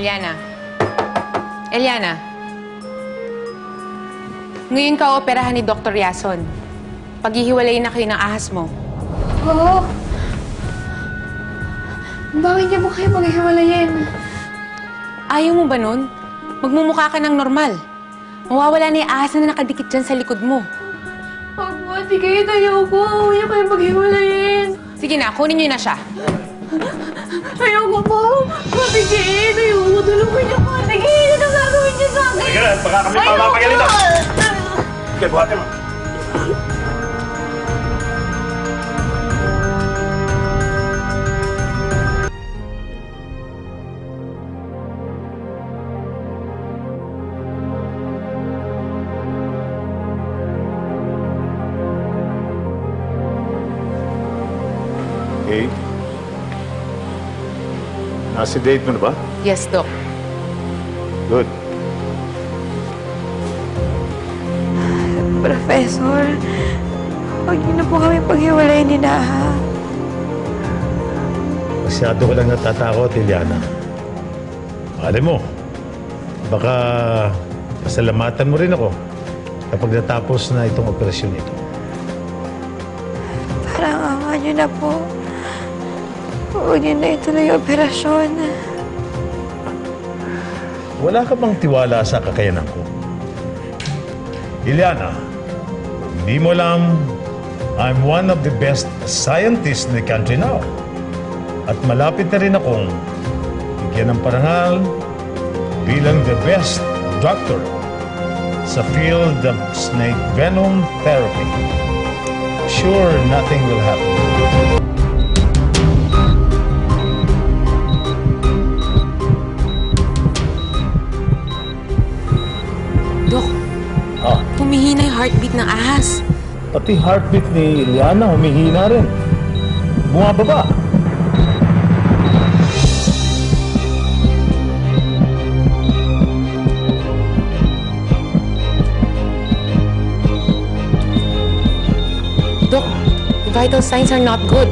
Eliana. Eliana. Ngayon ka operahan ni Dr. Yason. Paghihiwalayin na kayo ng ahas mo. Oo. Bakit niya mo kayo maghiwalayin? Ayaw mo ba nun? Magmumukha ka ng normal. Mawawala na yung ahas na nakadikit dyan sa likod mo. Huwag mo, di kayo tayo ko. Huwag niyo kayo maghiwalayin. Sige na, kunin niyo na siya. Ayoko po. Matigil. Ayoko. Tulungan niyo po. Tigil. Ano gagawin niyo sa akin? Sige na, baka kami papapagaling na. Sige, buhatin mo. Okay. Nasa date mo na ba? Yes, Doc. Good. Professor, huwag niyo na po kami paghiwalayin ni Daha. Masyado ko lang natatakot, Eliana. Alam mo, baka pasalamatan mo rin ako kapag natapos na itong operasyon ito. Parang ama niyo na po. Huwag niyo na ituloy yung operasyon. Wala ka bang tiwala sa kakayanan ko? Eliana, hindi mo alam, I'm one of the best scientists in the country now. At malapit na rin akong bigyan ng parangal bilang the best doctor sa field of snake venom therapy. Sure, nothing will happen. Doc, Ah, humihina yung heartbeat ng ahas. pati heartbeat ni Eliana humihina rin. Bumababa. Doc, the vital signs are not good.